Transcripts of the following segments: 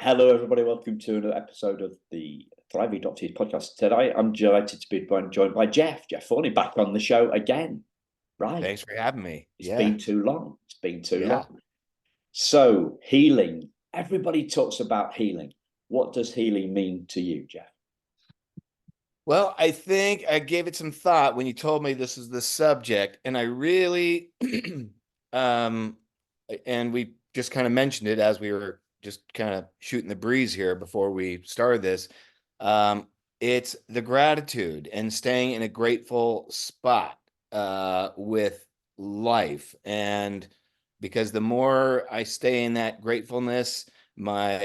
Hello, everybody. Welcome to another episode of the Thrive Adoptees podcast. Today, I'm delighted to be joined by Jeff Forney, back on the show again. Right. Thanks for having me. It's Yeah. been too long. It's been too Yeah. long. So, healing. Everybody talks about healing. What does healing mean to you, Jeff? Well, I think I gave it some thought when you told me this is the subject, and I really, and we just kind of mentioned it as we were just kind of shooting the breeze here before we started this. It's the gratitude and staying in a grateful spot with life. And because the more I stay in that gratefulness, my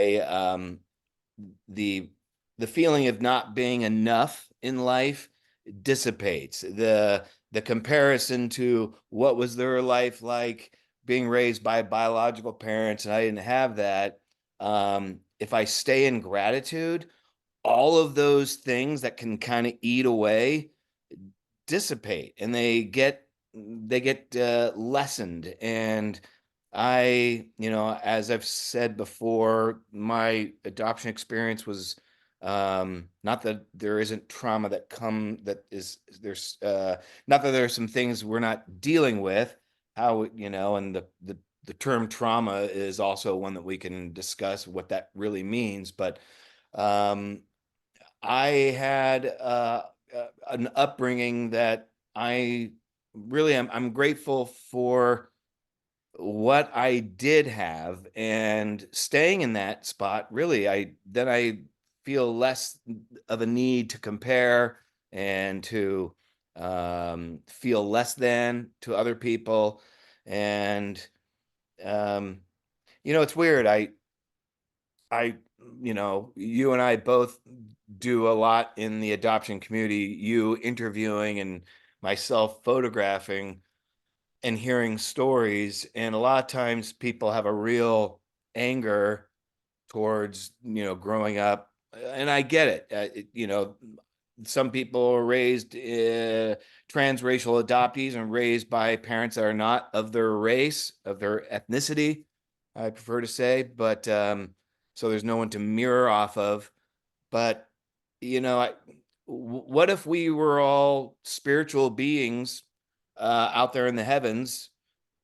the feeling of not being enough in life dissipates. The comparison to what was their life like being raised by biological parents, and I didn't have that. If I stay in gratitude, all of those things that can kind of eat away dissipate, and they get lessened. And as I've said before, my adoption experience was not that there isn't trauma there's not that there are some things we're not dealing with, and the term trauma is also one that we can discuss what that really means. But um, I had an upbringing that I'm grateful for what I did have, and staying in that spot, really, I feel less of a need to compare and to feel less than to other people. And it's weird. I, you and I both do a lot in the adoption community, you interviewing and myself photographing and hearing stories. And a lot of times people have a real anger towards, growing up. And I get it. Some people are raised transracial adoptees and raised by parents that are not of their race, of their ethnicity, I prefer to say. But so there's no one to mirror off of. But, what if we were all spiritual beings out there in the heavens,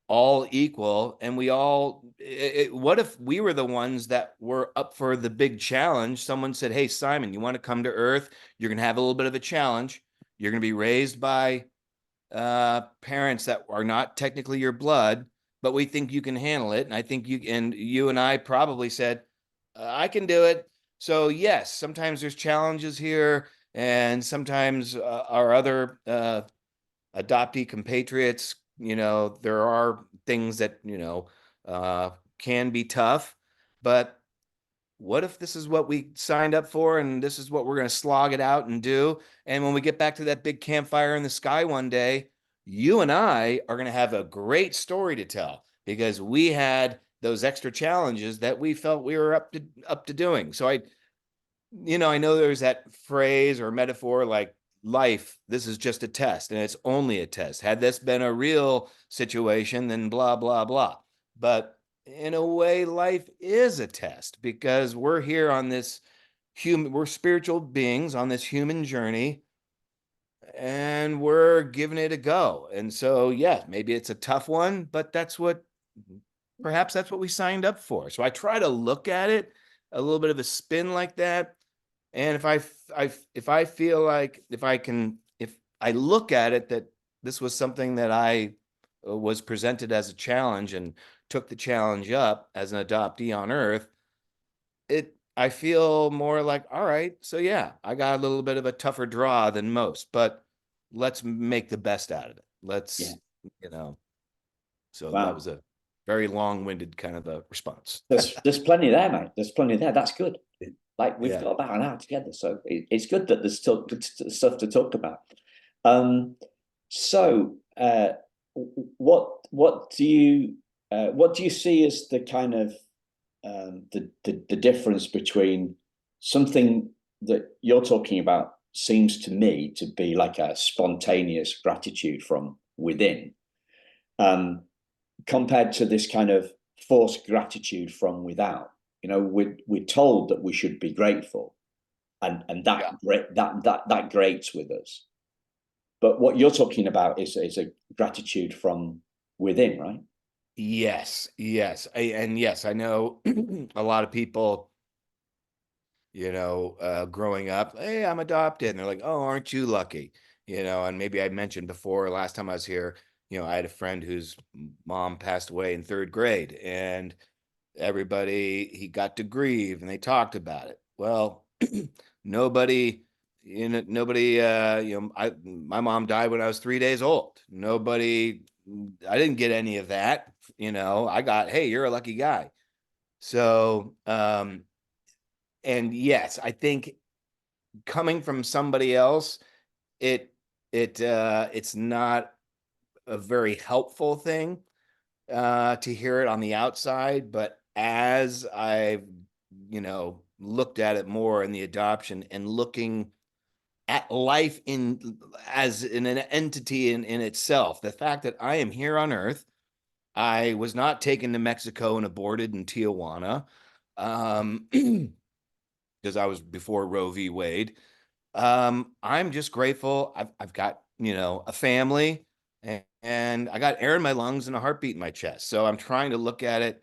all equal, and what if we were the ones that were up for the big challenge? Someone said, hey, Simon, you want to come to Earth? You're going to have a little bit of a challenge. You're going to be raised by parents that are not technically your blood, but we think you can handle it. And I think you and I probably said, I can do it. So yes, sometimes there's challenges here, and sometimes our other adoptee compatriots, there are things that, can be tough. But what if this is what we signed up for, and this is what we're going to slog it out and do? And when we get back to that big campfire in the sky one day, you and I are going to have a great story to tell because we had those extra challenges that we felt we were up to doing. So I know there's that phrase or metaphor like life, this is just a test, and it's only a test. Had this been a real situation, then blah, blah, blah. But in a way, life is a test because we're here on this we're spiritual beings on this human journey, and we're giving it a go. And so, yeah, maybe it's a tough one, but perhaps that's what we signed up for. So I try to look at it a little bit of a spin like that. And if I feel like if I look at it that this was something that I was presented as a challenge and took the challenge up as an adoptee on Earth, I feel more like, all right, so yeah, I got a little bit of a tougher draw than most, but let's make the best out of it. Yeah. So that Wow. was a very long-winded kind of a response. There's plenty there, mate. There's plenty there. That's good. Like we've Yeah. got about an hour together, so it's good that there's still good stuff to talk about. Um, so what do you see as the kind of the difference between something that you're talking about seems to me to be like a spontaneous gratitude from within, compared to this kind of forced gratitude from without? we're told that we should be grateful, and Yeah. that grates with us. But what you're talking about is a gratitude from within, right? Yes, yes. And yes, I know a lot of people, growing up, hey, I'm adopted. And they're like, oh, aren't you lucky? And maybe I mentioned before last time I was here, I had a friend whose mom passed away in third grade, and he got to grieve and they talked about it. Well, nobody, my mom died when I was 3 days old. I didn't get any of that. I got, hey, you're a lucky guy. So, and yes, I think coming from somebody else, it's not a very helpful thing to hear it on the outside, but as I've looked at it more in the adoption and looking at life as in an entity in itself, the fact that I am here on Earth, I was not taken to Mexico and aborted in Tijuana, because I was before Roe v. Wade. I'm just grateful. I've got, a family, and I got air in my lungs and a heartbeat in my chest. So I'm trying to look at it,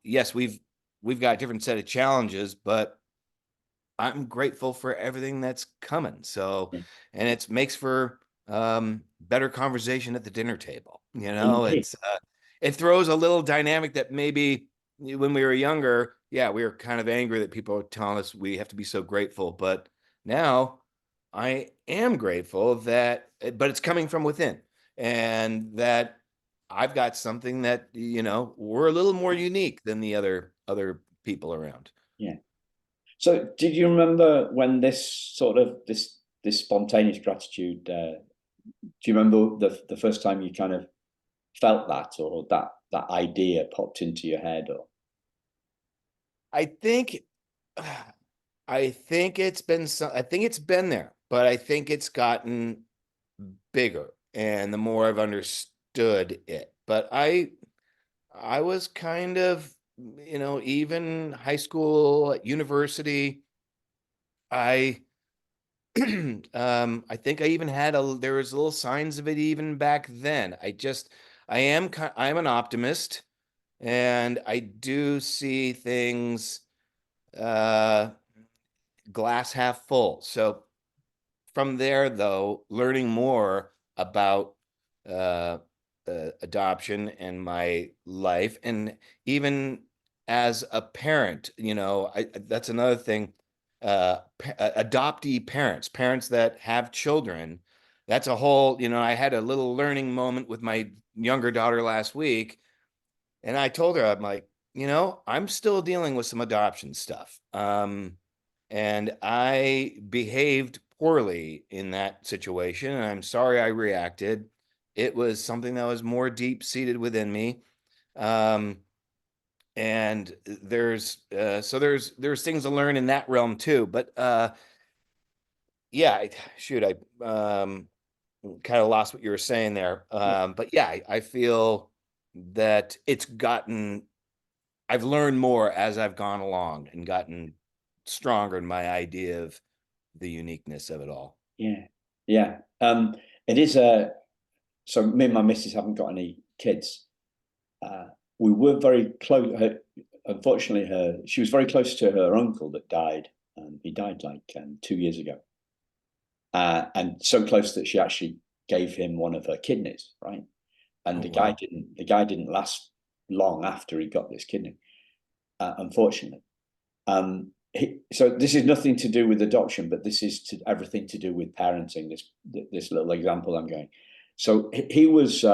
yes, we've got a different set of challenges, but I'm grateful for everything that's coming. So, Yeah. and it makes for better conversation at the dinner table. Indeed. It throws a little dynamic that maybe when we were younger, yeah, we were kind of angry that people were telling us we have to be so grateful. But now I am grateful but it's coming from within, and that I've got something that, we're a little more unique than the other people around. Yeah. So, did you remember when this spontaneous gratitude? Do you remember the first time you kind of felt that, or that idea popped into your head? Or I think I think it's been there, but I think it's gotten bigger and the more I've understood it. But I was kind of, even high school, at university, I I think I even there was little signs of it even back then. I'm an optimist, and I do see things uh glass half full. So from there, though, learning more about uh, adoption and my life, and even as a parent, that's another thing. Adoptee parents that have children, that's a whole. I had a little learning moment with my younger daughter last week, and I told her, I'm like, I'm still dealing with some adoption stuff. And I behaved poorly in that situation. And I'm sorry I reacted. It was something that was more deep seated within me. Um, and there's things to learn in that realm too. But yeah, I kind of lost what you were saying there. But yeah, I feel that I've learned more as I've gone along and gotten stronger in my idea of the uniqueness of it all. yeah, yeah. It is a So me and my missus haven't got any kids. Uh, we were very close. Unfortunately, she was very close to her uncle that died. He died like 2 years ago, and so close that she actually gave him one of her kidneys, right? And Oh, wow. the guy didn't last long after he got this kidney, unfortunately. So this is nothing to do with adoption, but this is everything to do with parenting. This little example I'm going. So he was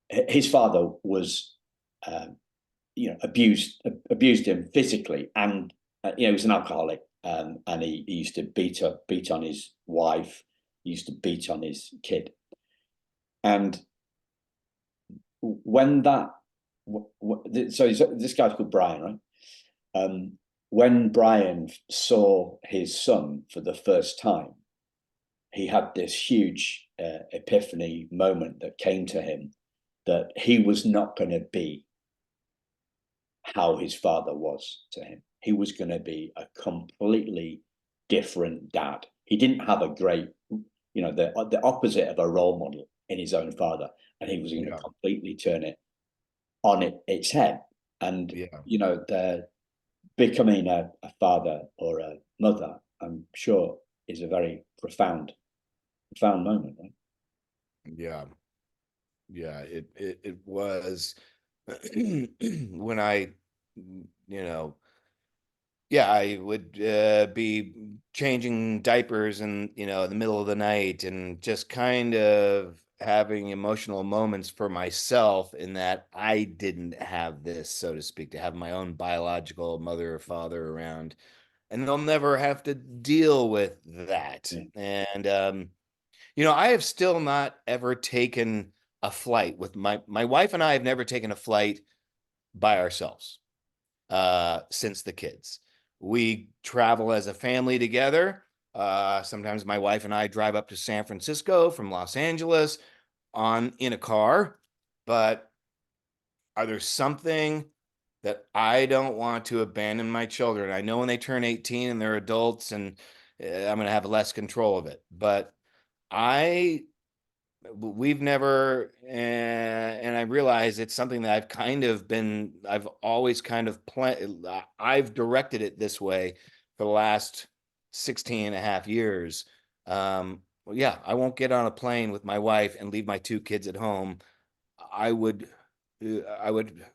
his father was abused him physically, and he was an alcoholic, and he used to beat on his wife, he used to beat on his kid, and when that so this guy's called Brian, right? When Brian saw his son for the first time, he had this huge epiphany moment that came to him, that he was not going to be how his father was to him. He was going to be a completely different dad. He didn't have a great, the opposite of a role model in his own father, and he was going to Yeah. completely turn it on its head. And Yeah. the becoming a father or a mother, I'm sure, is a very profound moment, right? Yeah. Yeah. It was when I, you know, yeah, I would be changing diapers and, in the middle of the night and just kind of having emotional moments for myself in that I didn't have this, so to speak, to have my own biological mother or father around. And they'll never have to deal with that. Yeah. And, I have still not ever taken a flight with my wife, and I have never taken a flight by ourselves since the kids. We travel as a family together. Sometimes my wife and I drive up to San Francisco from Los Angeles in a car. But are there something that I don't want to abandon my children? I know when they turn 18 and they're adults, and I'm going to have less control of it. But I we've never, and I realize it's something that I've always kind of I've directed it this way for the last 16 and a half years. Well, yeah, I won't get on a plane with my wife and leave my two kids at home. I would, I would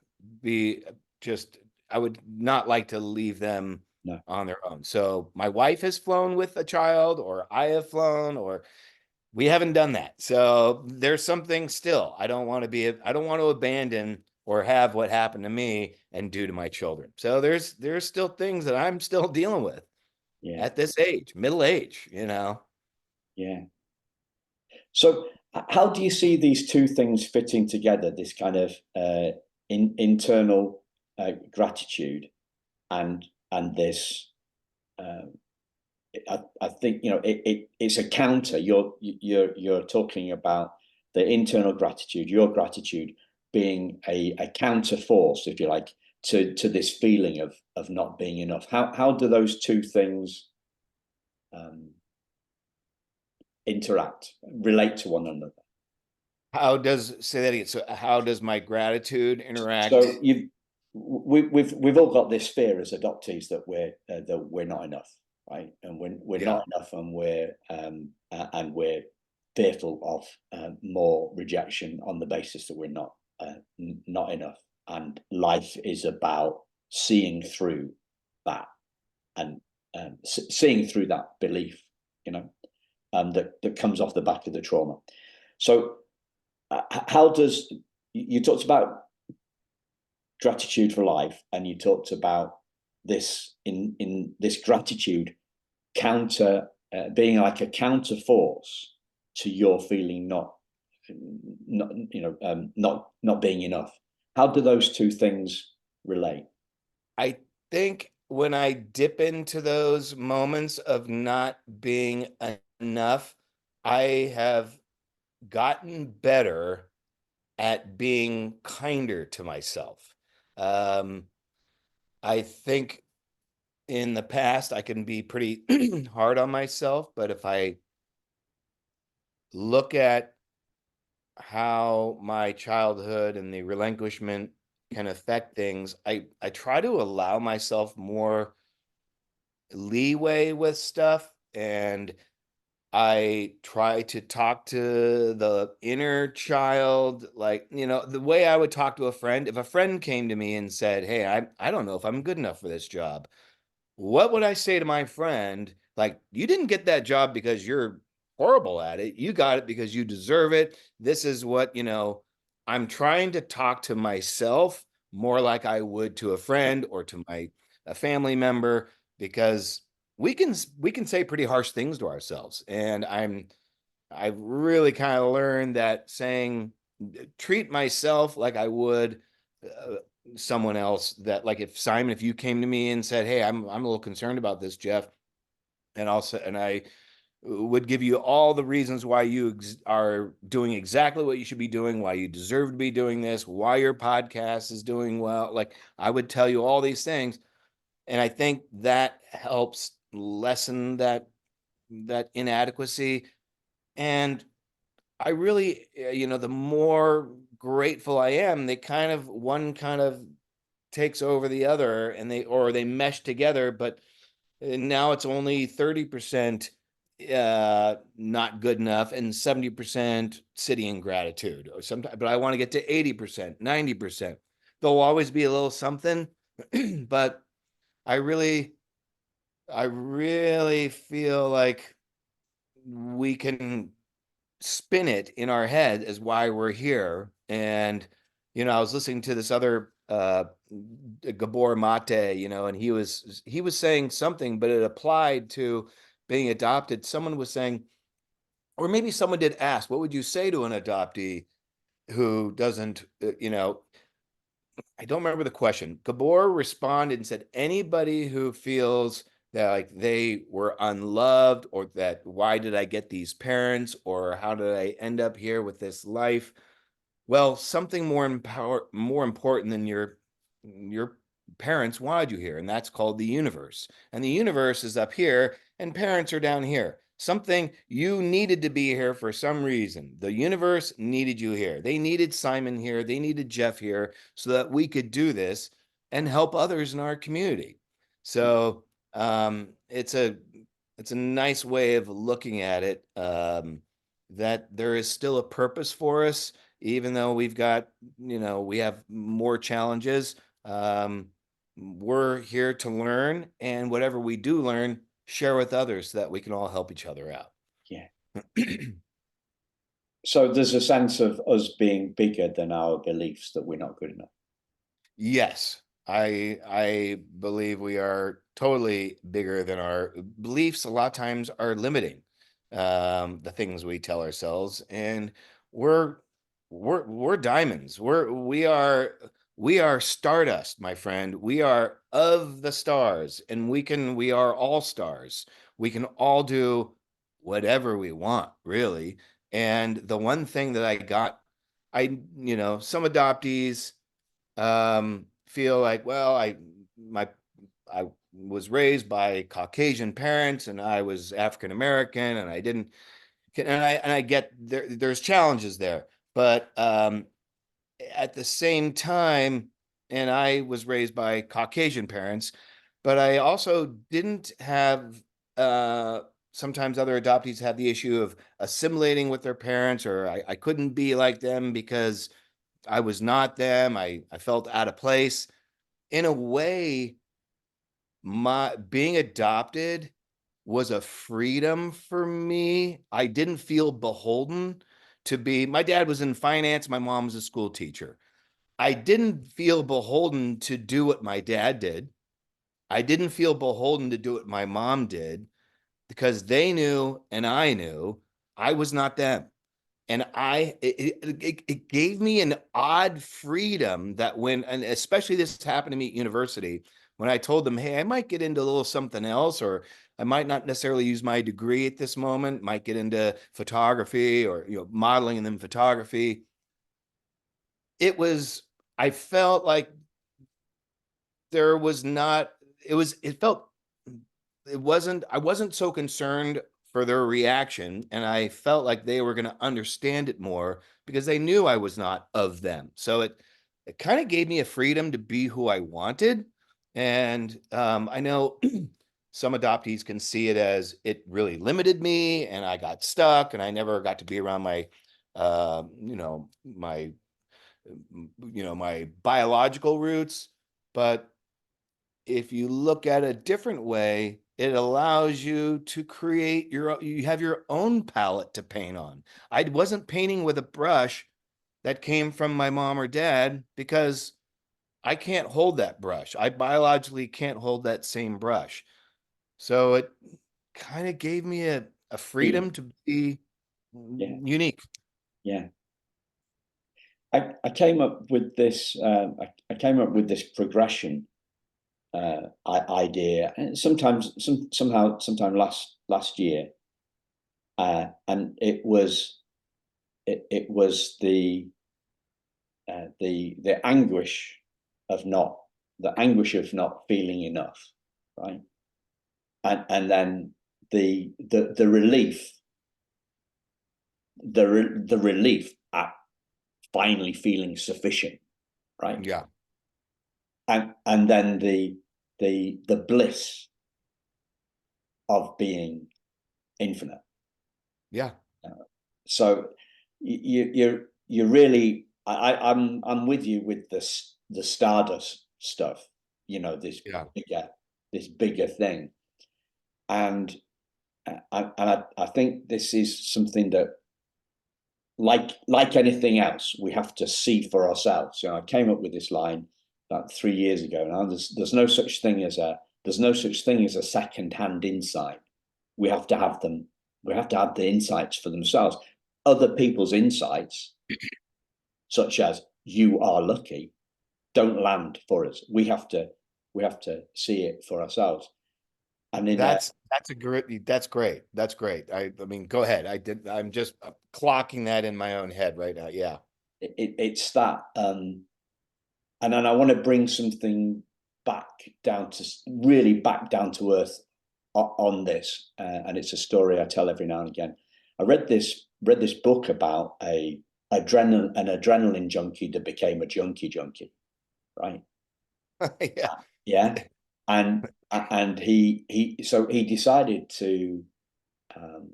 be just, I would not like to leave them No. on their own. So my wife has flown with a child, or I have flown, or we haven't done that. So there's something still. I don't want to abandon or have what happened to me and do to my children. So there's still things that I'm still dealing with Yeah. at this age, middle age. Yeah. So, how do you see these two things fitting together? This kind of internal gratitude and this. Um, I think it's a counter. You're talking about the internal gratitude, your gratitude being a counter force, if you like, to this feeling of not being enough. How do those two things um, interact, relate to one another? Say that again? So how does my gratitude interact? So we've all got this fear as adoptees that we're not enough, right? And when we're Yeah. not enough, and we're fearful of more rejection on the basis that we're not enough. And life is about seeing through that and seeing through that belief, that comes off the back of the trauma. So, how does you talked about gratitude for life, and you talked about this in this gratitude counter being like a counter force to your feeling not being enough. How do those two things relate? I think when I dip into those moments of not being enough, I have gotten better at being kinder to myself. Um, I think in the past I can be pretty hard on myself, but if I look at how my childhood and the relinquishment can affect things, I try to allow myself more leeway with stuff, and I try to talk to the inner child, like, the way I would talk to a friend. If a friend came to me and said, "Hey, I don't know if I'm good enough for this job," what would I say to my friend? Like, you didn't get that job because you're horrible at it. You got it because you deserve it. This is what, I'm trying to talk to myself more like I would to a friend or to a family member, because we can say pretty harsh things to ourselves. And I've really kind of learned that saying, treat myself like I would uh, someone else. That, like, if you came to me and said, "Hey, I'm a little concerned about this, Jeff," and I would give you all the reasons why you are doing exactly what you should be doing, why you deserve to be doing this, why your podcast is doing well. Like, I would tell you all these things. And I think that helps lessen that inadequacy. And I really, the more grateful I am, they kind of, one kind of takes over the other, and they mesh together. But now it's only 30% not good enough and 70% sitting in gratitude, or sometimes, but I want to get to 80%, 90%. There'll always be a little something, but I really, I really feel like we can spin it in our head as why we're here. And I was listening to this other Gabor Mate, and he was saying something, but it applied to being adopted. Someone was saying, or maybe someone did ask, what would you say to an adoptee who doesn't, I don't remember the question. Gabor responded and said, anybody who feels that like they were unloved, or that why did I get these parents, or how did I end up here with this life? Well, something more important than your parents wanted you here, and that's called the universe. And the universe is up here, and parents are down here. Something, you needed to be here for some reason. The universe needed you here. They needed Simon here. They needed Jeff here so that we could do this and help others in our community. So it's a nice way of looking at it, that there is still a purpose for us, even though we have more challenges. We're here to learn, and whatever we do learn, share with others so that we can all help each other out. Yeah. So there's a sense of us being bigger than our beliefs that we're not good enough. Yes, I believe we are totally bigger than our beliefs. A lot of times are limiting, the things we tell ourselves, and we're we're diamonds. We are stardust, my friend. We are of the stars, and we are all stars. We can all do whatever we want, really. And the one thing that I got, some adoptees feel like, well, I was raised by Caucasian parents, and I was African American, and I didn't, and I get there's challenges there, but at the same time, and I was raised by Caucasian parents, but I also didn't have, sometimes other adoptees have the issue of assimilating with their parents, or I couldn't be like them because I was not them. I felt out of place. In a way, my being adopted was a freedom for me. I didn't feel beholden to be. My dad was in finance, my mom was a school teacher. I didn't feel beholden to do what my dad did. I didn't feel beholden to do what my mom did, because they knew and I knew I was not them. And it gave me an odd freedom that and especially this happened to me at university, when I told them, hey, I might get into a little something else, or I might not necessarily use my degree at this moment, might get into photography, or modeling and then photography. I felt like there was not, it felt, I wasn't so concerned for their reaction, and I felt like they were going to understand it more because they knew I was not of them. So it kind of gave me a freedom to be who I wanted. And I know some adoptees can see it as it really limited me, and I got stuck, and I never got to be around my biological roots. But if you look at a different way, it allows you to create you have your own palette to paint on. I wasn't painting with a brush that came from my mom or dad, because I can't hold that brush. I biologically can't hold that same brush. So it kind of gave me a freedom to be unique. Yeah. I came up with this. I came up with this progression idea, and sometime last year, And it was the anguish of not feeling enough, right? And then the relief, the relief at finally feeling sufficient, right? Yeah. And then the bliss of being infinite. Yeah. So you really, I'm with you with the stardust stuff. You know, Yeah. this bigger thing, and I think this is something that, like anything else, we have to see for ourselves. You know, I came up with this line about 3 years ago. Now there's no such thing as a second-hand insight. We have to have them. We have to have the insights for themselves. Other people's insights, such as "you are lucky," don't land for us. We have to see it for ourselves. And That's great. That's great. I mean, go ahead. I'm just clocking that in my own head right now. Yeah. it's that, and then I want to bring something back down to earth on this, and it's a story I tell every now and again. I read this book about an adrenaline junkie that became a junkie, right? Yeah. Yeah, and he decided to, um,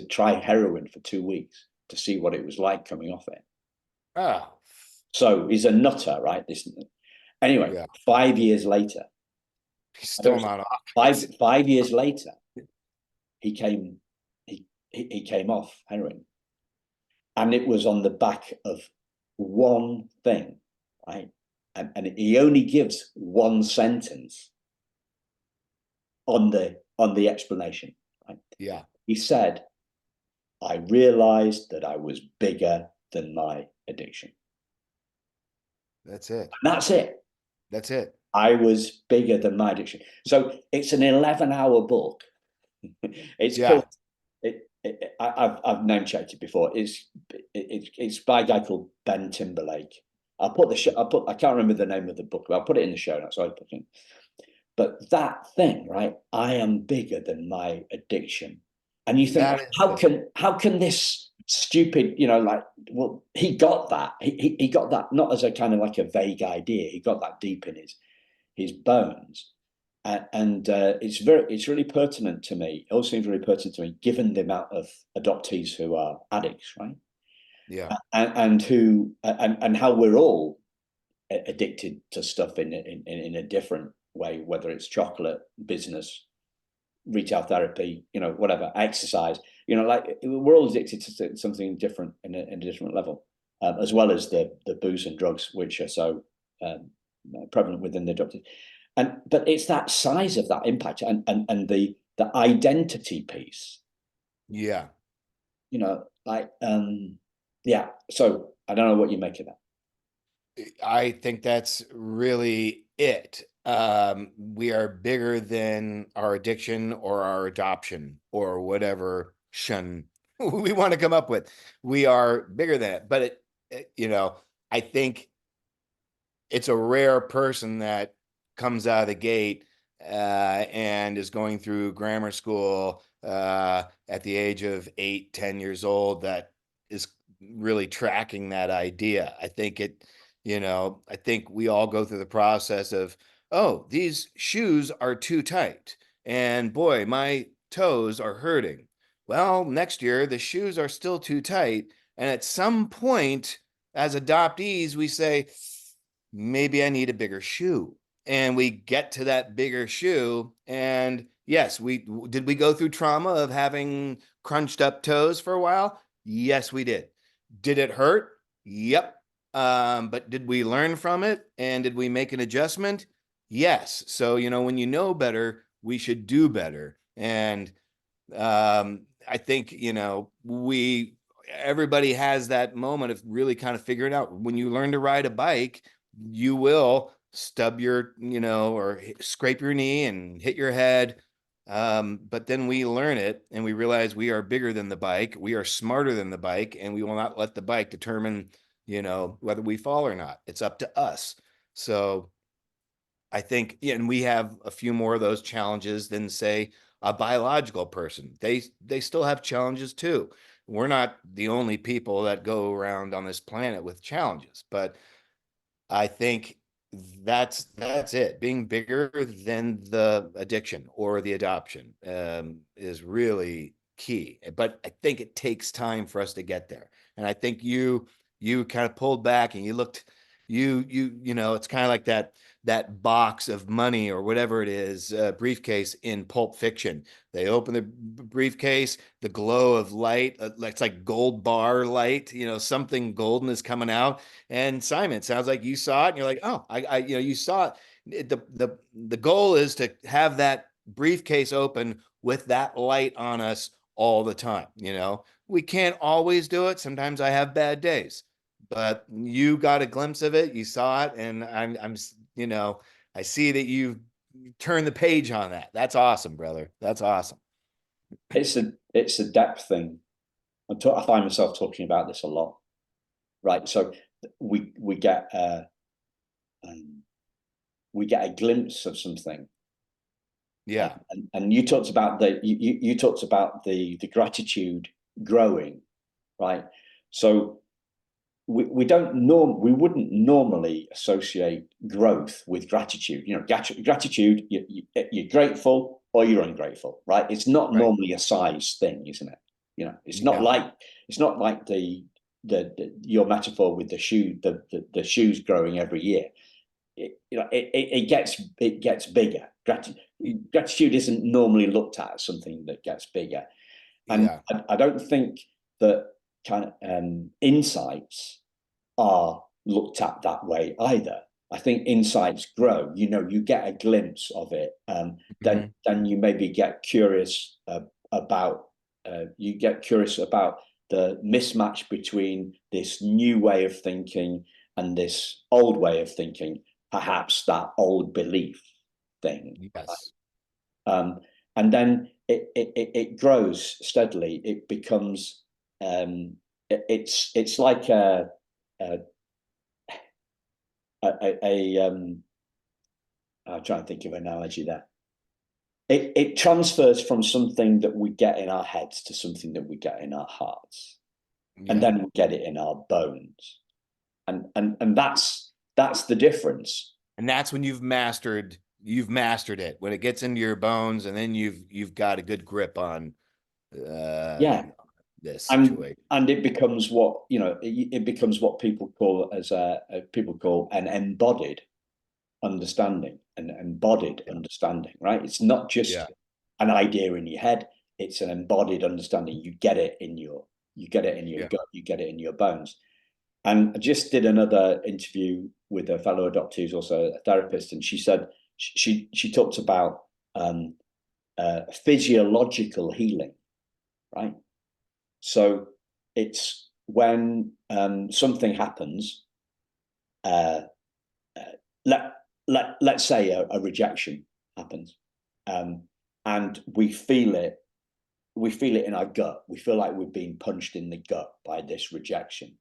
try heroin for 2 weeks to see what it was like coming off it. Oh, So he's a nutter, right? This anyway. yeah. 5 years later, He's still not off. 5 years later, he came he came off heroin, and it was on the back of one thing, right? And he only gives one sentence on the explanation, right? Yeah. He said, "I realized that I was bigger than my addiction." That's it. And that's it. That's it. I was bigger than my addiction. So it's an 11-hour book. It's Yeah. called I've name checked it before. It's by a guy called Ben Timberlake. I can't remember the name of the book, but I'll put it in the show notes. So I put it in. But that thing, right? I am bigger than my addiction. And you think, That is how can this stupid, like, well, he got that. He got that not as a kind of like a vague idea. He got that deep in his bones. And it's really pertinent to me. It all seems really pertinent to me, given the amount of adoptees who are addicts, right? yeah. And how we're all addicted to stuff in a different way, whether it's chocolate, business, retail therapy, whatever, exercise. Like we're all addicted to something different in a different level, as well as the booze and drugs, which are so prevalent within the adoptees. But it's that size of that impact and the identity piece, Yeah. like yeah. So I don't know what you make of that. I think that's really it. We are bigger than our addiction or our adoption or whatever shun we want to come up with. We are bigger than it. But I think it's a rare person that comes out of the gate and is going through grammar school at the age of 8, 10 years old that is really tracking that idea. I think we all go through the process of, oh, these shoes are too tight. And boy, my toes are hurting. Well, next year, the shoes are still too tight. And at some point, as adoptees, we say, maybe I need a bigger shoe. And we get to that bigger shoe. And yes, we go through trauma of having crunched up toes for a while? Yes, we did. Did it hurt? Yep. But did we learn from it? And did we make an adjustment? Yes. So, when you know better, we should do better. And I think, everybody has that moment of really kind of figuring out when you learn to ride a bike, you will stub your, or scrape your knee and hit your head But then we learn it and we realize we are bigger than the bike, we are smarter than the bike, and we will not let the bike determine, whether we fall or not. It's up to us. So I think, yeah, and we have a few more of those challenges than, say, a biological person. They still have challenges too. We're not the only people that go around on this planet with challenges, but I think that's it. Being bigger than the addiction or the adoption is really key. But I think it takes time for us to get there. And I think you kind of pulled back and you looked, it's kind of like that box of money or whatever it is, briefcase in Pulp Fiction. They open the briefcase, the glow of light, it's like gold bar light, something golden is coming out. And Simon, it sounds like you saw it and you're like, oh, you saw it. The goal is to have that briefcase open with that light on us all the time. We can't always do it. Sometimes I have bad days, but you got a glimpse of it. You saw it. And I see that you turned the page on that. That's awesome, brother. That's awesome. It's a depth thing. I find myself talking about this a lot, right? So we get we get a glimpse of something. Yeah. And you talked about you talked about the gratitude growing, right? So we wouldn't normally associate growth with gratitude. Gratitude, you're grateful or you're ungrateful, right? It's not Right. normally a size thing, isn't it? It's not Yeah. like your metaphor with the shoes growing every year. It gets bigger. Gratitude isn't normally looked at as something that gets bigger, and Yeah. I don't think that kind of insights are looked at that way either. I think insights grow. You get a glimpse of it. Then Mhm. then you maybe get curious about the mismatch between this new way of thinking and this old way of thinking, perhaps that old belief thing. Yes. Um, and then it grows steadily. It becomes it's like a, a I'm trying to think of an analogy there. It transfers from something that we get in our heads to something that we get in our hearts, and Yeah. then we get it in our bones, and that's the difference. And that's when you've mastered it, when it gets into your bones, and then you've got a good grip on uh Yeah, this and situation. and it becomes what it becomes what people call an embodied understanding, an embodied Yeah. understanding, right? It's not Yeah. just an idea in your head, it's an embodied understanding. You get it in your Yeah. gut, you get it in your bones. And I just did another interview with a fellow adoptee who's also a therapist, and she said she talked about physiological healing, right? So it's when something happens, uh, uh, let let's say a rejection happens, um, and we feel it in our gut. We feel like we're being punched in the gut by this rejection,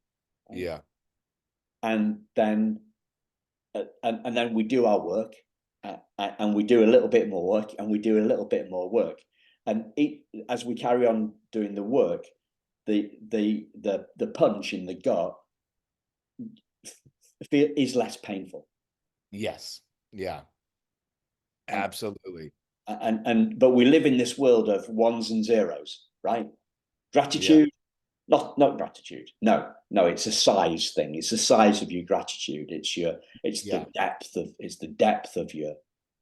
right? Yeah. And then we do our work, and we do a little bit more work, and we do a little bit more work, and as we carry on doing the work, the punch in the gut is less painful. Yes. Yeah. And Absolutely. but we live in this world of ones and zeros, right? Yeah. Gratitude, not gratitude. No, it's a size thing. It's the size of your gratitude. Yeah. It's the depth of your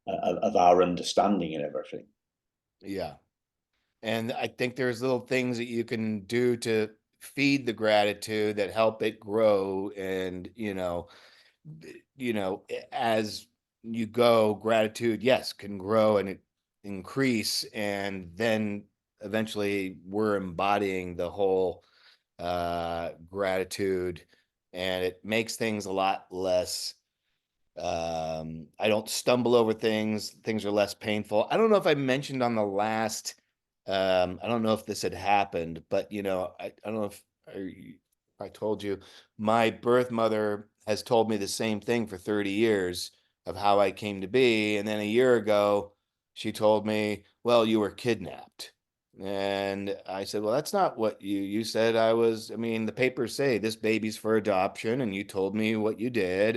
of our understanding and everything. Yeah. And I think there's little things that you can do to feed the gratitude that help it grow. And as you go, gratitude, yes, can grow and it increase, and then eventually we're embodying the whole gratitude, and it makes things a lot less I don't stumble over things. Things are less painful. I don't know if I mentioned on the last, I don't know if this had happened, but I don't know if I told you, my birth mother has told me the same thing for 30 years of how I came to be. And then a year ago, she told me, well, you were kidnapped. And I said, well, that's not what you said. I mean, the papers say this baby's for adoption, and you told me what you did.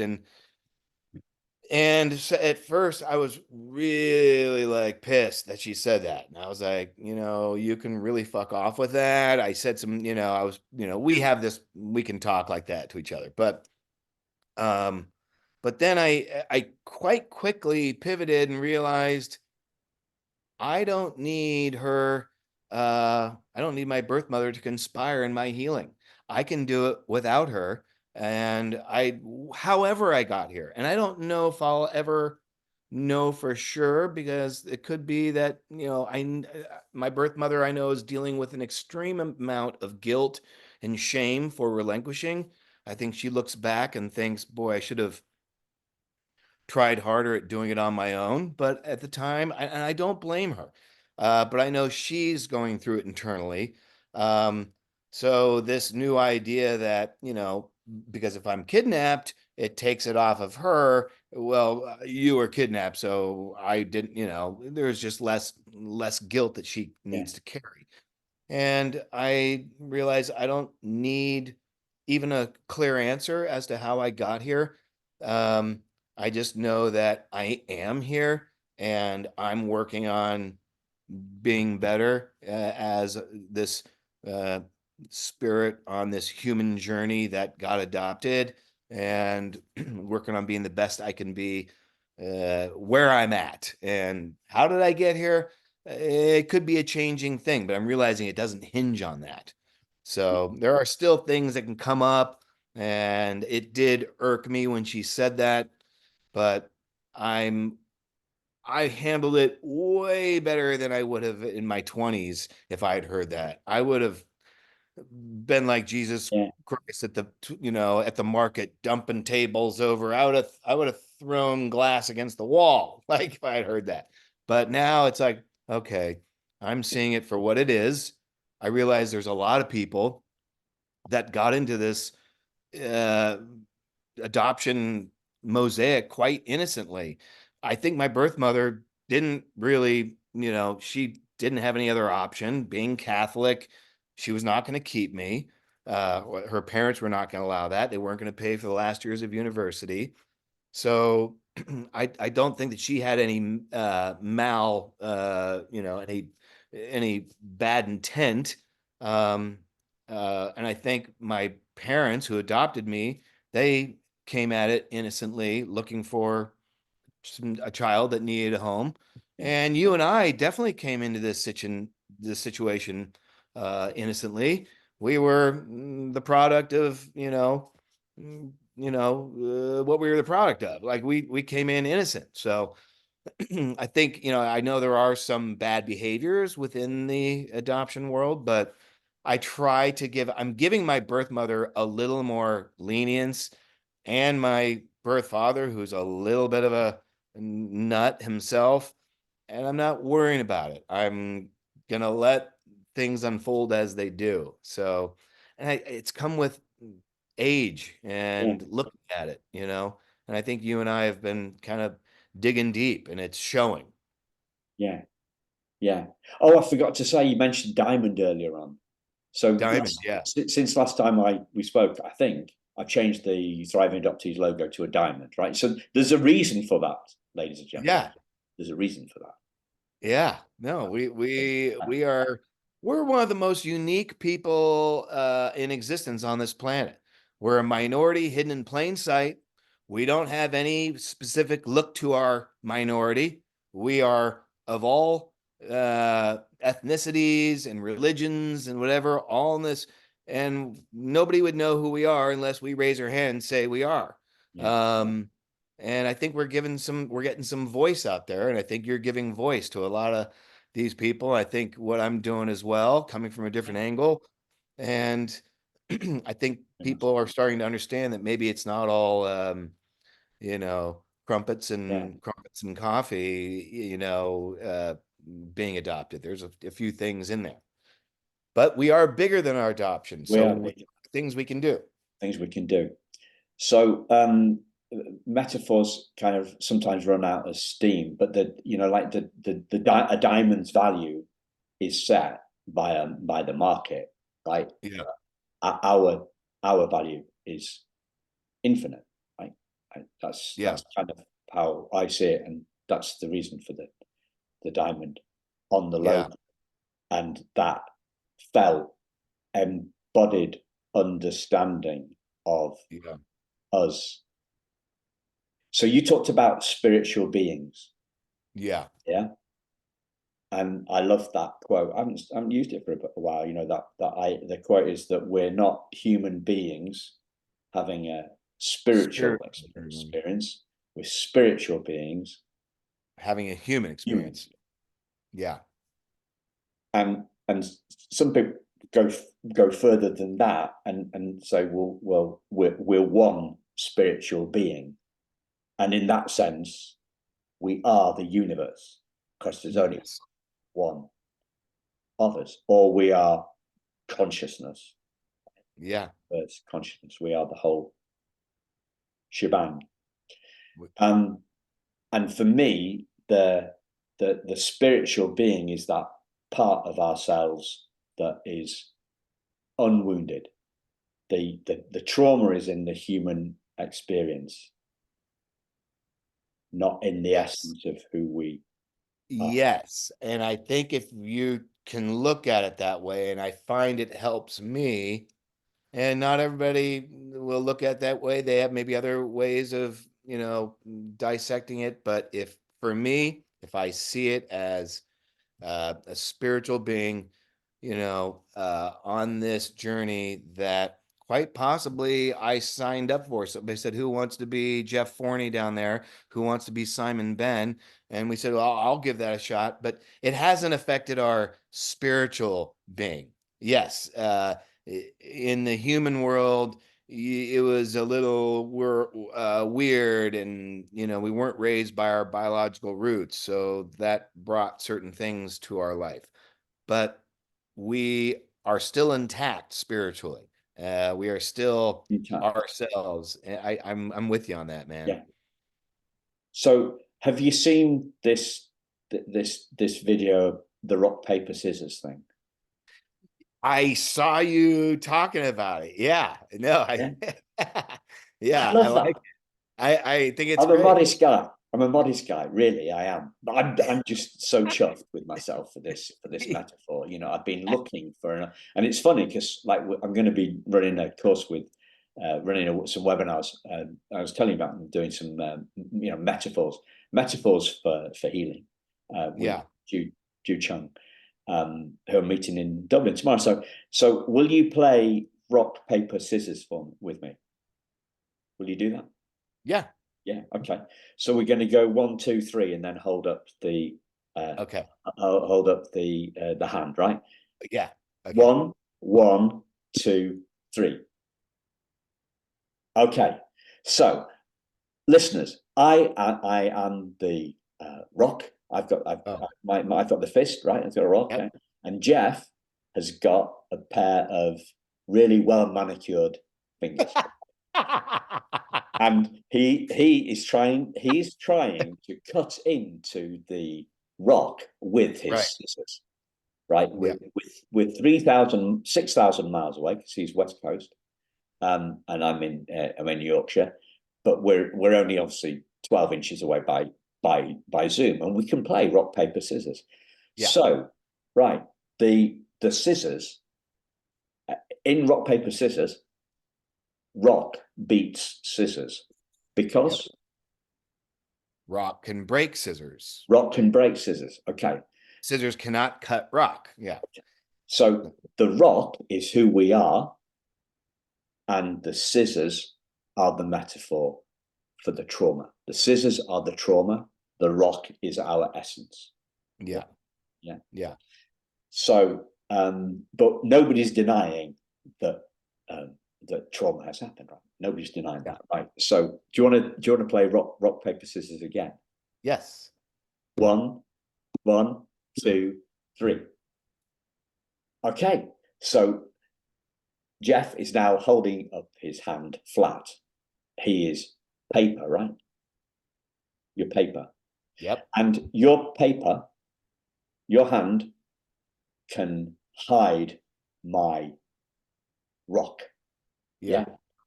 And so at first, I was really like pissed that she said that. And I was like, you can really fuck off with that. I said some, I was, we have this, we can talk like that to each other. Um, but then I quite quickly pivoted and realized I don't need her. I don't need my birth mother to conspire in my healing. I can do it without her. And however I got here, and I don't know if I'll ever know for sure, because it could be that, my birth mother I know is dealing with an extreme amount of guilt and shame for relinquishing. I think she looks back and thinks, boy, I should have tried harder at doing it on my own. But at the time, and I don't blame her, but I know she's going through it internally. Um, so this new idea that, because if I'm kidnapped, it takes it off of her. Well, you were kidnapped, so I didn't, there's just less guilt that she Yeah. needs to carry. And I realize I don't need even a clear answer as to how I got here. Um, I just know that I am here, and I'm working on being better as this uh, spirit on this human journey that got adopted, and working on being the best I can be where I'm at. And how did I get here? It could be a changing thing, but I'm realizing it doesn't hinge on that. So there are still things that can come up, and it did irk me when she said that, but I'm I handled it way better than I would have in my 20s if I had heard that. I would have been like Jesus Yeah. Christ at the market, dumping tables over. I would have thrown glass against the wall like if I had heard that. But now it's like, okay, I'm seeing it for what it is. I realize there's a lot of people that got into this uh, adoption mosaic quite innocently. I think my birth mother didn't really, she didn't have any other option. Being Catholic, she was not going to keep me. Her parents were not going to allow that. They weren't going to pay for the last years of university. So I don't think that she had any any bad intent. Um, and I think my parents who adopted me, they came at it innocently, looking for a child that needed a home. Yeah. And you and I definitely came into this situation innocently. We were the product of, what we were the product of. Like we came in innocent. So I think, I know there are some bad behaviors within the adoption world, but I'm giving my birth mother a little more lenience, and my birth father, who's a little bit of a nut himself, and I'm not worrying about it. I'm gonna let things unfold as they do. So, and it's come with age Yeah. and looking at it, and I think you and I have been kind of digging deep, and it's showing. Yeah. Yeah. Oh, I forgot to say, you mentioned diamond earlier on. So Diamond, yeah. since last time we spoke, I think I've changed the Thriving Adoptees logo to a diamond, right? So there's a reason for that, ladies and gentlemen. Yeah. There's a reason for that. Yeah, no, we're one of the most unique people in existence on this planet. We're a minority hidden in plain sight. We don't have any specific look to our minority. We are of all ethnicities and religions and whatever, all in this, and nobody would know who we are unless we raise our hand and say we are. Yeah. Um, and I think we're getting some voice out there. And I think you're giving voice to a lot of these people. I think what I'm doing as well, coming from a different angle. And I think Yeah. people are starting to understand that maybe it's not all, you know, crumpets Yeah, and coffee, being adopted. There's a few things in there, but we are bigger than our adoption. we So are big. things we can do. Things we can do. So metaphors kind of sometimes run out of steam, but like a diamond's value is set by the market, right? Yeah. Our value is infinite, right? That's Yeah. kind of how I see it, and that's the reason for the diamond on the Yeah. logo, and that felt embodied understanding of Yeah. us. So you talked about spiritual beings, Yeah. yeah, and I love that quote. I haven't used it for a while. The quote is that we're not human beings having a spiritual Spirit experience. We're spiritual beings having a human human. experience. Yeah. And some people go further than that and say, well, we're one spiritual being, and in that sense, we are the universe because there's only Yes. one of us, or we are consciousness. Yeah. It's consciousness. We are the whole shebang. And for me, the spiritual being is that part of ourselves that is unwounded. The trauma is in the human experience, not in the essence of who we are. Yes. And I think if you can look at it that way, and I find it helps me, and not everybody will look at it that way. They have maybe other ways of, dissecting it. But for me, if I see it as a spiritual being, on this journey that quite possibly I signed up for. Somebody said, "Who wants to be Jeff Forney down there? Who wants to be Simon Ben?" And we said, "Well, I'll give that a shot." But it hasn't affected our spiritual being. Yes, in the human world, it was a little weird, and we weren't raised by our biological roots, so that brought certain things to our life, but we are still intact spiritually. We are still ourselves. I'm with you on that, man. Yeah. So have you seen this video, the rock paper scissors thing? I saw you talking about it. Yeah. No, Yeah. I yeah, I love that. like it. I think it's I'm a great. modest guy. I'm a modest guy, really. I am. But I'm just so chuffed with myself for this metaphor. I've been looking for, and it's funny because I'm going to be running a course with, some webinars. I was telling you about doing some, metaphors for healing, with Yeah. Ju Chung, who I'm meeting in Dublin tomorrow. So will you play rock paper scissors with me? Will you do that? Yeah. Yeah. Okay. So we're going to go 1, 2, 3, and then hold up the Okay. the hand, right? Yeah. Okay. 1, 1, 2, 3. Okay. So, listeners, I am the rock. I've got the fist, right? I've got a rock, Yep. yeah? And Jeff has got a pair of really well manicured fingers. And he's trying to cut into the rock with his Right. scissors, right? Yeah. We're 6,000 miles away because he's West Coast, and I'm in Yorkshire, but we're only obviously 12 inches away by Zoom, and we can play rock paper scissors. Yeah. So, right, the scissors in rock paper scissors, rock beats scissors because Rock can break scissors. rock can break scissors. Okay. Scissors cannot cut rock. Yeah. So the rock is who we are, and the scissors are the metaphor for the trauma. The scissors are the trauma. The rock is our essence. Yeah. Yeah. Yeah. So, but nobody's denying that that trauma has happened, right? Nobody's denying Yeah. that, right? So do you want to play rock paper scissors again? Yes. One, two, three. Okay, so Jeff is now holding up his hand flat. He is paper, right? Your paper. Yep. And your paper, your hand can hide my rock. Yeah.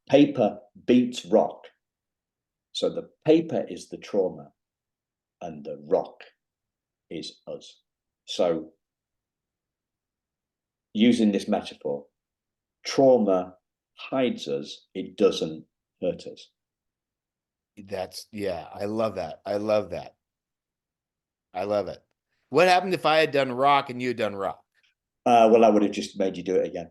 Paper beats rock. So the paper is the trauma and the rock is us. So using this metaphor, trauma hides us, it doesn't hurt us. I love that. I love that. I love it. What happened if I had done rock and you had done rock? Well, I would have just made you do it again.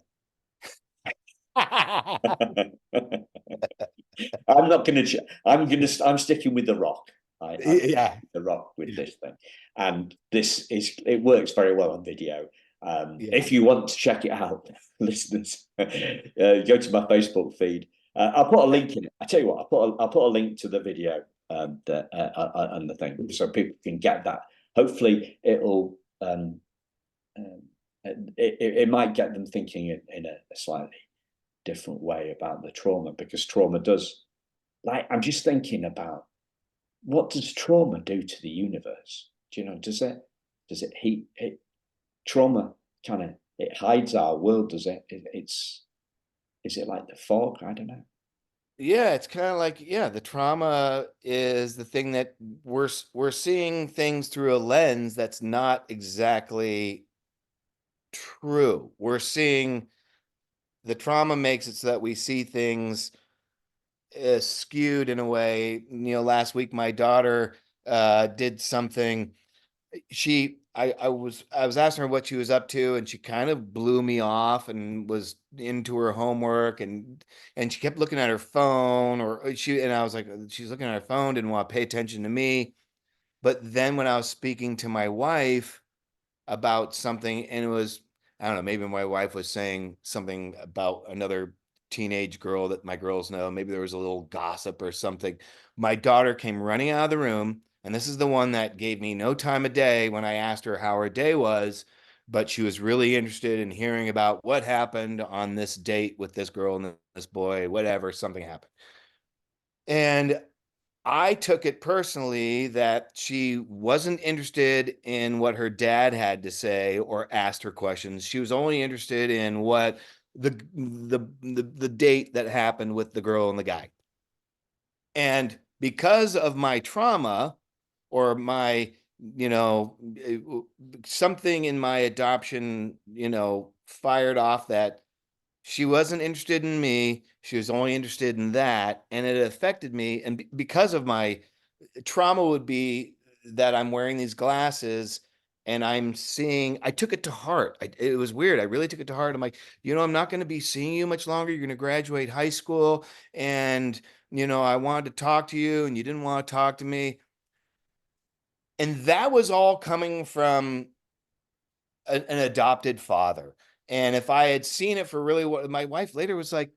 I'm not going to. I'm sticking with the rock. Yeah. The rock with this thing, and it works very well on video. Yeah. If you want to check it out, listeners, go to my Facebook feed. I'll put a link in it. I tell you what, I'll put a link to the video and the thing, so people can get that. Hopefully, it might get them thinking in a slightly different way about the trauma, because trauma does, like, I'm just thinking about, what does trauma do to the universe? Do you know, does it heat it? Trauma kind of, it hides our world, does it? Is it like the fog? I don't know. Yeah, it's kind of like, yeah, the trauma is the thing that we're seeing things through a lens that's not exactly true. We're seeing the trauma makes it so that we see things skewed in a way. Last week my daughter did something. I was asking her what she was up to, and she kind of blew me off and was into her homework, and she kept looking at her phone, and I was like, she's looking at her phone, didn't want to pay attention to me. But then when I was speaking to my wife about something, and it was, I don't know, maybe my wife was saying something about another teenage girl that my girls know. Maybe there was a little gossip or something. My daughter came running out of the room, and this is the one that gave me no time of day when I asked her how her day was, but she was really interested in hearing about what happened on this date with this girl and this boy, whatever, something happened. And I took it personally that she wasn't interested in what her dad had to say or asked her questions. She was only interested in what the date that happened with the girl and the guy. And because of my trauma, or my, something in my adoption, fired off that she wasn't interested in me. She was only interested in that. And it affected me. And because of my trauma would be that I'm wearing these glasses and I took it to heart. It was weird. I really took it to heart. I'm like, I'm not going to be seeing you much longer. You're going to graduate high school. And, I wanted to talk to you and you didn't want to talk to me. And that was all coming from an adopted father. And if I had seen it for really what my wife later was like,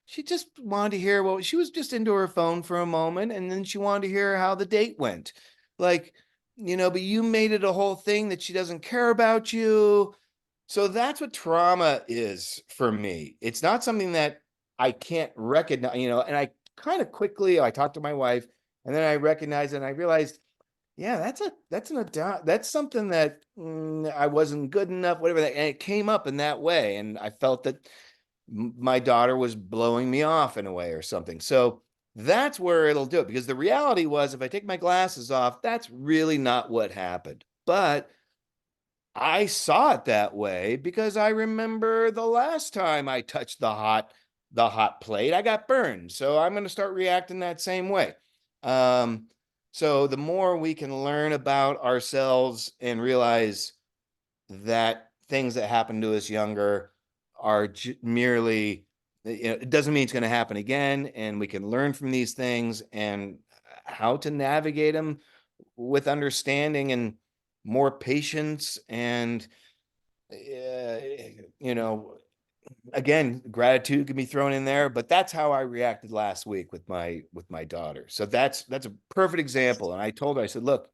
she just wanted to hear, well, she was just into her phone for a moment, and then she wanted to hear how the date went. Like, but you made it a whole thing that she doesn't care about you. So that's what trauma is for me. It's not something that I can't recognize, and I kind of quickly, I talked to my wife, and then I recognized it, and I realized, yeah, that's something that I wasn't good enough, whatever that, and it came up in that way. And I felt that my daughter was blowing me off in a way or something. So that's where it'll do it, because the reality was, if I take my glasses off, that's really not what happened. But I saw it that way because I remember the last time I touched the hot plate, I got burned. So I'm going to start reacting that same way. Um, so the more we can learn about ourselves and realize that things that happen to us younger are merely, it doesn't mean it's going to happen again, and we can learn from these things and how to navigate them with understanding and more patience. And you know again, gratitude can be thrown in there, but that's how I reacted last week with my daughter. So that's a perfect example. And I told her, I said, look,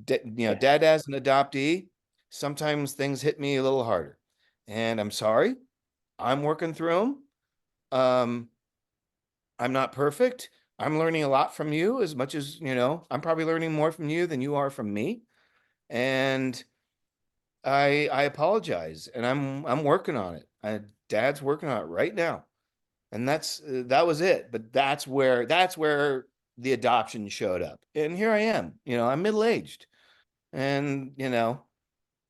Yeah, dad as an adoptee, sometimes things hit me a little harder, and I'm sorry. I'm working through them. I'm not perfect. I'm learning a lot from you as much as, I'm probably learning more from you than you are from me. And I apologize, and I'm working on it. Dad's working on it right now. And that was it. But that's where the adoption showed up. And here I am. I'm middle-aged, and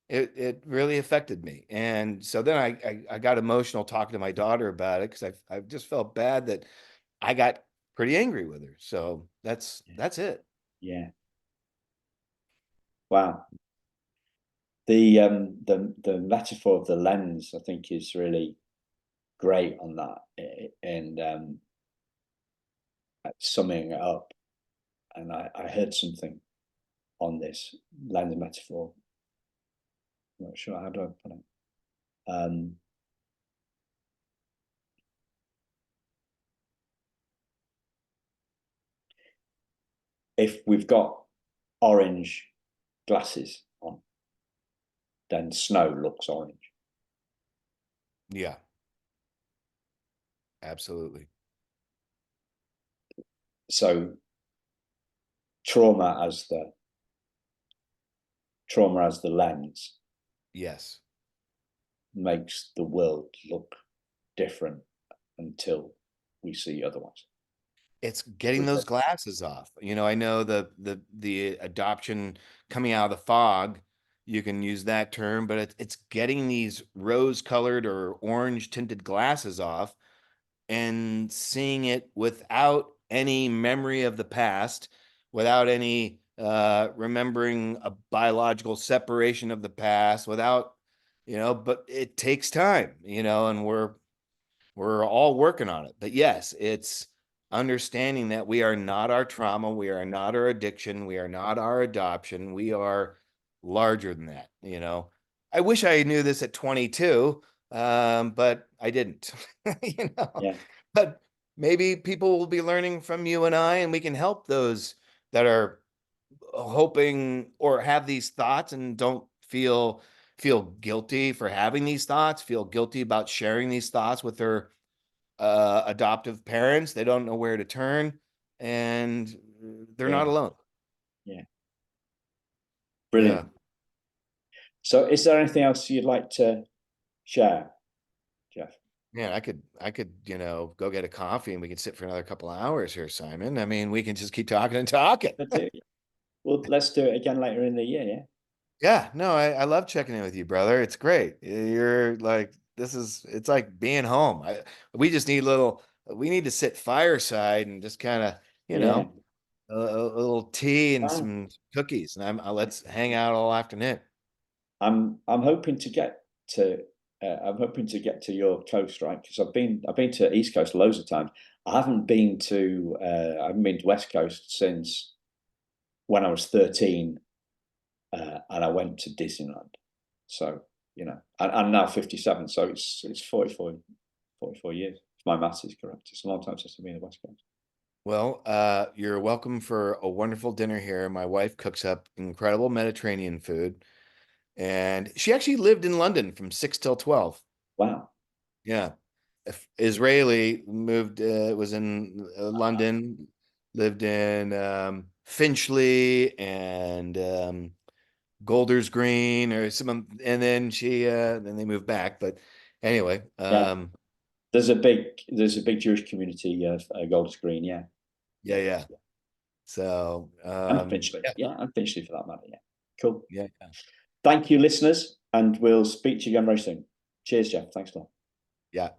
it really affected me. And so then I got emotional talking to my daughter about it, because I just felt bad that I got pretty angry with her. So that's it. yeah. Wow. The metaphor of the lens, I think, is really great on that, and summing it up. And I heard something on this lens metaphor. I'm not sure how do I put it. If we've got orange glasses on, then snow looks orange. Yeah, absolutely. So trauma as the lens Yes. makes the world look different until we see otherwise. It's getting those glasses off. I know the adoption coming out of the fog, you can use that term, but it's getting these rose-colored or orange-tinted glasses off and seeing it without any memory of the past, without any remembering a biological separation of the past, without, but it takes time, and we're all working on it. But yes, it's understanding that we are not our trauma, we are not our addiction, we are not our adoption, we are larger than that. I wish I knew this at 22, but I didn't. you know. Yeah, But maybe people will be learning from you and I, and we can help those that are hoping or have these thoughts and don't feel guilty for having these thoughts, feel guilty about sharing these thoughts with their adoptive parents. They don't know where to turn, and they're not yeah, alone. yeah. Yeah. Brilliant. So is there anything else you'd like to share, Jeff? Man, I could, go get a coffee and we could sit for another couple of hours here, Simon. I mean, we can just keep talking and talking. Let's do it. Well, let's do it again later in the year, yeah? Yeah, no, I love checking in with you, brother. It's great. You're like, it's like being home. We need to sit fireside and just kind of, you Yeah. know, a little tea and Wow. some cookies, and let's hang out all afternoon. I'm hoping to get to your coast, right? Because I've been to East Coast loads of times. I haven't been to West Coast since when I was 13, and I went to Disneyland. So I'm now 57, so it's 44 years. If my maths is correct, it's a long time since I've been to West Coast. Well, you're welcome for a wonderful dinner here. My wife cooks up incredible Mediterranean food, and she actually lived in London from 6 till 12. Wow. Yeah. Israeli moved, was in London, lived in Finchley and Golders Green or some, and then then they moved back. But anyway, Yeah. There's a big Jewish community of Golders Green. Yeah. yeah, yeah. So, And Finchley. Yeah, and Finchley for that matter. Yeah. Cool. yeah, yeah. Thank you, listeners, and we'll speak to you again very soon. Cheers, Jeff. Thanks a lot. Yeah.